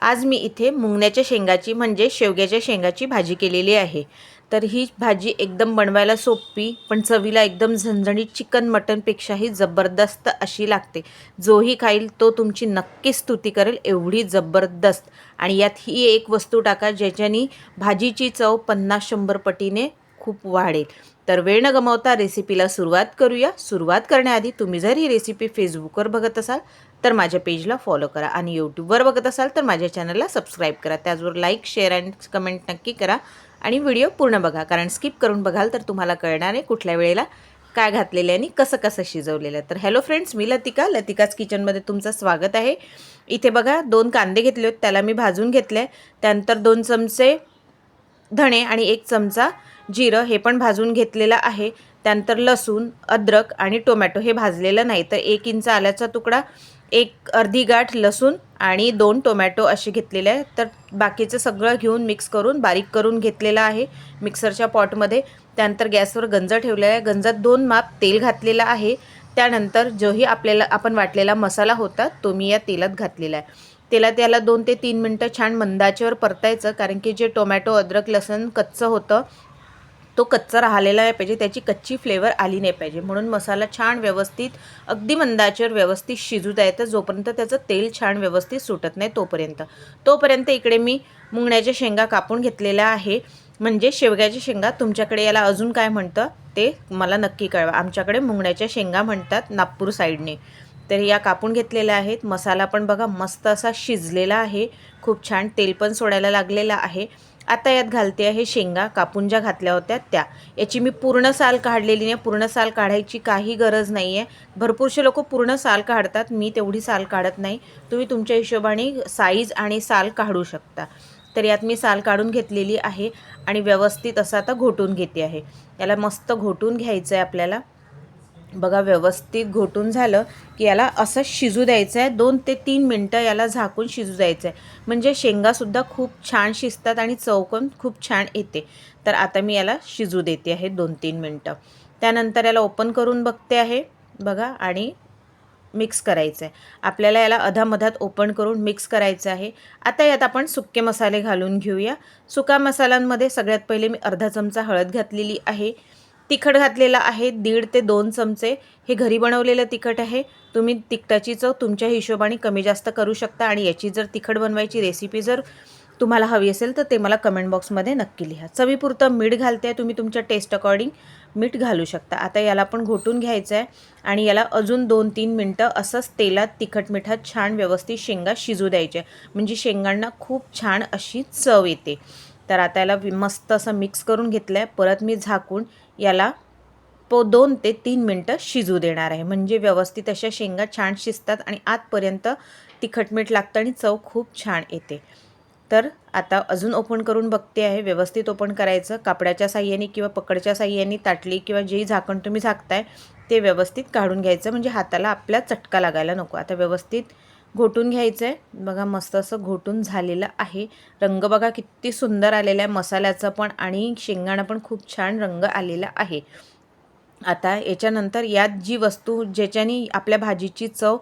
आज मी इथे मुंगण्याच्या शेंगाची म्हणजे शेवग्याच्या शेंगाची भाजी केलेली आहे। तर ही भाजी एकदम बनवायला सोपी पण चवीला एकदम झणझणीत चिकन मटनपेक्षाही जबरदस्त अशी लागते। जोही खाईल तो तुमची नक्की स्तुती करेल एवढी जबरदस्त। आणि यात ही एक वस्तू टाका ज्याच्यानी भाजीची चव 50-100 पटीने खूप वाढेल। तर वेळ न गमावता रेसिपीला सुरुवात करूया। सुरुवात करण्याआधी तुम्ही जर ही रेसिपी फेसबुकवर बघत असाल तर माझ्या पेजला फॉलो करा आणि यूट्यूबवर बघत असाल तर माझ्या चॅनलला सबस्क्राईब करा। त्याचबरोबर लाईक शेअर आणि कमेंट नक्की करा आणि व्हिडिओ पूर्ण बघा, कारण स्किप करून बघाल तर तुम्हाला कळणार नाही कुठल्या वेळेला काय घातलेलं आणि कसं कसं शिजवलेलं। तर हॅलो फ्रेंड्स, मी लतिकाच किचनमध्ये तुमचं स्वागत आहे। इथे बघा 2 कांदे घेतले होते, त्याला मी भाजून घेतले। त्यानंतर 2 चमचे धणे आणि 1 चमचा जिरं हे पण भाजून घेतलेलं आहे। त्यानंतर लसूण, अद्रक आणि टोमॅटो हे भाजलेलं नाही, तर 1 इंच आल्याचा तुकडा, 1 अर्धी गाठ लसूण आणि 2 टोमॅटो असे घेतलेले आहे। तर बाकीचं सगळं घेऊन मिक्स करून बारीक करून घेतलेलं आहे मिक्सरच्या पॉटमध्ये। त्यानंतर गॅसवर गंज ठेवलेला आहे, गंजात 2 माप तेल घातलेलं आहे। त्यानंतर जोही आपण वाटलेला मसाला होता तो मी या तेलात घातलेला आहे। तेलात याला 2 ते 3 मिनटं छान मंद आचेवर परतायचं, कारण की जे टोमॅटो अद्रक लसूण कच्चं होतं तो कच्चा राहिलेला नाही पाहिजे, त्याची कच्ची फ्लेवर आली नाही पाहिजे। म्हणून मसाला छान व्यवस्थित अगदी मंद आचेवर व्यवस्थित शिजू द्यायचं जोपर्यंत त्याचं तेल छान व्यवस्थित सुटत नाही तोपर्यंत इकडे मी मुंगण्याच्या शेंगा कापून घेतलेल्या आहे, म्हणजे शेवग्याच्या शेंगा। तुमच्याकडे याला अजून काय म्हणतं ते मला नक्की कळवा। आमच्याकडे मुंगण्याच्या शेंगा म्हणतात नागपूर साईडने। तर या कापून घेतलेल्या आहेत। मसाला पण बघा मस्त असा शिजलेला आहे, खूप छान तेल पण सोडायला लागलेला आहे। आता यात घालते आहे शेंगा कापून ज्या घातल्या होत्या त्या। याची मी पूर्ण साल काढलेली नाही, पूर्ण साल काढायची काही गरज नाही आहे। भरपूरसे लोक पूर्ण साल काढतात, मी तेवढी साल काढत नाही। तुम्ही तुमच्या हिशोबाने साईज आणि साल काढू शकता। तर यात मी साल काढून घेतलेली आहे आणि व्यवस्थित असं आता घोटून घेते आहे। याला मस्त घोटून घ्यायचं आहे आपल्याला। बघा व्यवस्थित घोटून झालं की याला असं शिजू द्यायचं आहे, 2 ते 3 मिनटं याला झाकून शिजू द्यायचं आहे, म्हणजे शेंगासुद्धा खूप छान शिजतात आणि चव पण खूप छान येते। तर आता मी याला शिजू देते आहे 2-3 मिनटं। त्यानंतर याला ओपन करून बघते आहे बघा, आणि मिक्स करायचं आहे आपल्याला। याला अधामधात ओपन करून मिक्स करायचं आहे। आता यात आपण सुके मसाले घालून घेऊया। सुका मसाल्यांमध्ये सगळ्यात पहिले मी अर्धा चमचा हळद घातलेली आहे, तिखट घातलेला आहे 1.5 ते 2 चमचे। हे घरी बनवलेलं तिखट आहे, तुम्ही तिखटाची चव तुमच्या हिशोबाने कमी जास्त करू शकता। आणि याची जर तिखट बनवायची रेसिपी जर तुम्हाला हवी असेल तर ते मला कमेंट बॉक्समध्ये नक्की लिहा। चवीपुरतं मीठ घालते, तुम्ही तुमच्या टेस्ट अकॉर्डिंग मीठ घालू शकता। आता याला पण घोटून घ्यायचं आहे आणि याला अजून 2-3 मिनटं असंच तेलात तिखट मिठात छान व्यवस्थित शेंगा शिजू द्यायच्या, म्हणजे शेंगांना खूप छान अशी चव येते। तर आता याला मस्त असं मिक्स करून घेतलं आहे। परत मी झाकून याला 2 ते 3 मिनटं शिजू देणार आहे, म्हणजे व्यवस्थित अशा शेंगा छान शिजतात आणि आतपर्यंत तिखट मीठ लागतं आणि चव खूप छान येते। तर आता अजून ओपन करून बघते आहे, व्यवस्थित ओपन करायचं कापडाच्या साह्याने किंवा पकडच्या साह्याने। ताटली किंवा जे झाकण तुम्ही झाकताय ते व्यवस्थित काढून घ्यायचं, म्हणजे हाताला आपल्या चटका लागायला नको। आता व्यवस्थित घोटून घ्यायचं आहे बघा, मस्त असं घोटून झालेलं आहे। रंग बघा किती सुंदर आलेला आहे मसाल्याचा पण, आणि शेंगांना पण खूप छान रंग आलेला आहे। आता याच्यानंतर यात जी वस्तू ज्याच्याने आपल्या भाजीची चव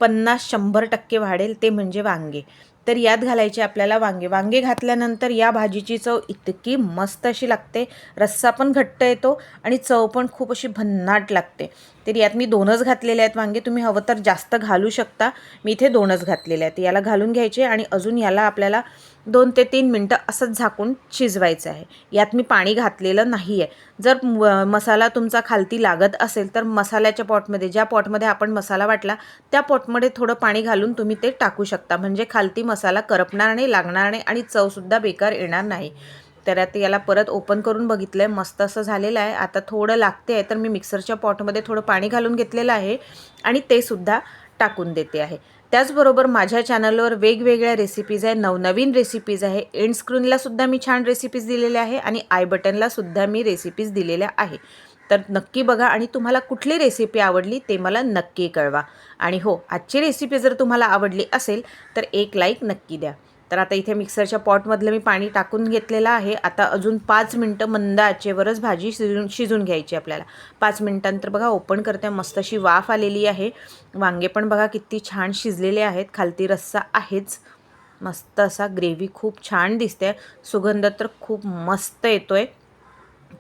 50-100% वाढेल ते म्हणजे वांगे। तर यात घालायचे आपल्याला वांगे। वांगे घातल्यानंतर या भाजीची चव इतकी मस्त अशी लागते, रस्सा पण घट्ट येतो आणि चव पण खूप अशी भन्नाट लागते। तर यात मी 2च घातलेले आहेत वांगे, तुम्ही हवं तर जास्त घालू शकता, मी इथे 2च घातलेले आहेत। याला घालून घ्यायचे आणि अजून याला आपल्याला 2 ते 3 मिनटं असंच झाकून शिजवायचं आहे। यात मी पाणी घातलेलं नाही आहे। जर मसाला तुमचा खालती लागत असेल तर मसाल्याच्या पॉटमध्ये, ज्या पॉटमध्ये आपण मसाला वाटला त्या पॉटमध्ये थोडं पाणी घालून तुम्ही ते टाकू शकता, म्हणजे खालती मसाला करपणार नाही, लागणार नाही आणि चवसुद्धा बेकार येणार नाही। तर आता याला परत ओपन करून बघितलं आहे, मस्त असं झालेलं आहे। आता थोडं लागते आहे तर मी मिक्सरच्या पॉटमध्ये थोडं पाणी घालून घेतलेलं आहे आणि ते सुद्धा टाकून देते आहे। त्याचबरोबर माझ्या चॅनलवर वेगवेगळ्या रेसिपीज आहे, नवनवीन रेसिपीज आहे। एंड स्क्रीनला सुद्धा मी छान रेसिपीज दिलेल्या आहे आणि आय बटनला सुद्धा मी रेसिपीज दिलेल्या आहे। तर नक्की बघा आणि तुम्हाला कुठली रेसिपी आवडली ते मला नक्की कळवा। आणि हो, आजची रेसिपी जर तुम्हाला आवडली असेल तर एक लाईक नक्की द्या। तर आता इथे मिक्सरच्या पॉटमधलं मी पाणी टाकून घेतलेलं आहे। आता अजून 5 मिनटं मंद आचेवरच भाजी शिजून घ्यायची आपल्याला। 5 मिनटांनंतर बघा ओपन करते, मस्त अशी वाफ आलेली आहे। वांगे पण बघा किती छान शिजलेले आहेत, खालती रस्सा आहेच। मस्त असा ग्रेव्ही खूप छान दिसते, सुगंध तर खूप मस्त येतोय,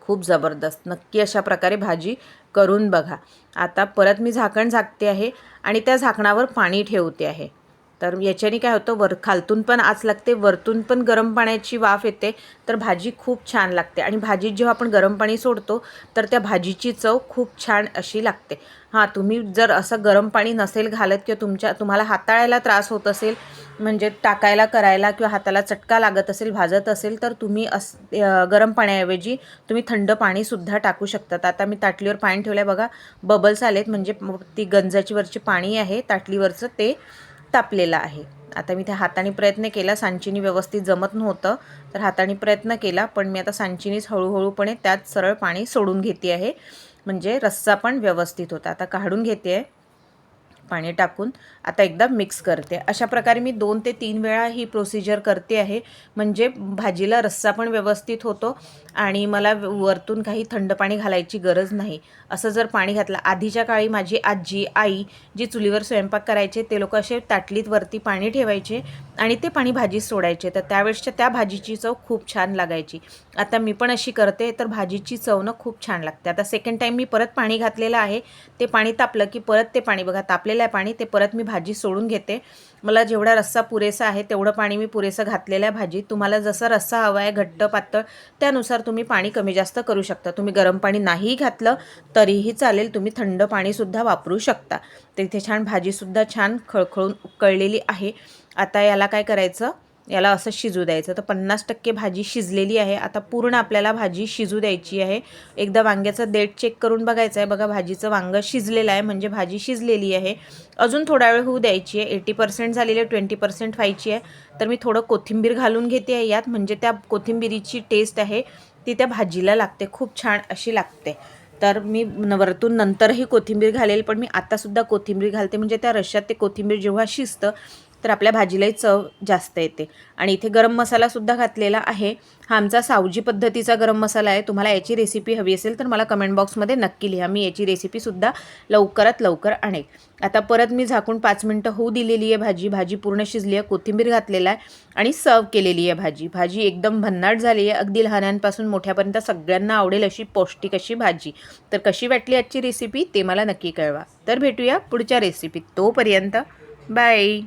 खूप जबरदस्त. नक्की अशा प्रकारे भाजी करून बघा. आता परत मी झाकण झाकते आहे आणि त्या झाकणावर पाणी ठेवते आहे. तर याच्याने काय होतं, खालतून पण आच लागते, वरतून पण गरम पाण्याची वाफ येते, तर भाजी खूप छान लागते. आणि भाजीत जेव्हा आपण गरम पाणी सोडतो तर त्या भाजीची चव खूप छान अशी लागते. हां, तुम्ही जर असं गरम पाणी नसेल घालत किंवा तुम्हाला हाताळायला त्रास होत असेल, म्हणजे टाकायला करायला किंवा हाताला चटका लागत असेल, भाजत असेल, तर तुम्ही गरम पाण्याऐवजी तुम्ही थंड पाणीसुद्धा टाकू शकतात. आता मी ताटलीवर पाणी ठेवलं आहे बघा, बबल्स आलेत, म्हणजे ती गंजाची वरची पाणी आहे ताटलीवरचं ते तापलेलं आहे. आता मी त्या हाताने प्रयत्न केला, सांचीनी व्यवस्थित जमत नव्हतं, तर हाताने प्रयत्न केला, पण मी आता सांचीनीच हळूहळूपणे त्यात सरळ पाणी सोडून घेते आहे, म्हणजे रस्सा पण व्यवस्थित होता. आता काढून घेते आहे पाणी टाकून, आता एकदा मिक्स करते. अशा प्रकारे मी 2 ते 3 वेळा ही प्रोसिजर करते आहे, म्हणजे भाजीला रस्सा पण व्यवस्थित होतो आणि मला वरतून काही थंड पाणी घालायची गरज नाही. असं जर पाणी घातलं, आधीच्या काळी माझी आजी, आई जी चुलीवर स्वयंपाक करायचे ते लोक असे ताटलीत वरती पाणी ठेवायचे आणि ते पाणी भाजीत सोडायचे, तर त्यावेळेसच्या त्या भाजीची चव खूप छान लागायची. आता मी पण अशी करते, तर भाजीची चव ना खूप छान लागते. आता सेकंड टाईम मी परत पाणी घातलेलं आहे, ते पाणी तापलं की परत ते पाणी बघा तापलेलं आहे पाणी, ते परत मी भाजी सोडून घेते. मला जेवढा रस्सा पुरेसा आहे तेवढं पाणी मी पुरेसं घातलेलं आहे भाजीत. तुम्हाला जसा रस्सा हवा आहे, घट्ट पातळ, त्यानुसार तुम्ही पाणी कमी जास्त करू शकता. तुम्ही गरम पाणी नाही घातलं तरीही चालेल, तुम्ही थंड पाणीसुद्धा वापरू शकता. तर इथे छान भाजीसुद्धा छान खळखळून उकळलेली आहे. आता याला काय करायचं, याला असं शिजू द्यायचं. तर 50% भाजी शिजलेली आहे. आता पूर्ण आपल्याला भाजी शिजू द्यायची आहे. एकदा वांग्याचं देठ चेक करून बघायचं आहे. बघा भाजीचं वांगं शिजलेलं आहे, म्हणजे भाजी शिजलेली आहे. अजून थोडा वेळ होऊ द्यायची आहे. 80% झालेली आहे, 20% व्हायची आहे. तर मी थोडं कोथिंबीर घालून घेते आहे यात, म्हणजे त्या कोथिंबीरीची टेस्ट आहे ती त्या भाजीला लागते, खूप छान अशी लागते. तर मी वरतून नंतरही कोथिंबीर घालेल, पण मी आत्तासुद्धा कोथिंबीर घालते, म्हणजे त्या रश्श्यात ते कोथिंबीर जेव्हा शिजतं तर आपल्या भाजीलाही चव जास्त येते. आणि इथे गरम मसालासुद्धा घातलेला आहे. हा आमचा सावजी पद्धतीचा गरम मसाला आहे. तुम्हाला याची रेसिपी हवी असेल तर मला कमेंट बॉक्समध्ये नक्की लिहा, मी याची रेसिपीसुद्धा लवकरात लवकर आणेल. आता परत मी झाकून 5 मिनटं होऊ दिलेली आहे. भाजी पूर्ण शिजली आहे, कोथिंबीर घातलेला आहे आणि सर्व केलेली आहे भाजी एकदम भन्नाट झाली आहे. अगदी लहानांपासून मोठ्यापर्यंत सगळ्यांना आवडेल अशी पौष्टिक अशी भाजी. तर कशी वाटली आजची रेसिपी ते मला नक्की कळवा. तर भेटूया पुढच्या रेसिपीत, तोपर्यंत बाय.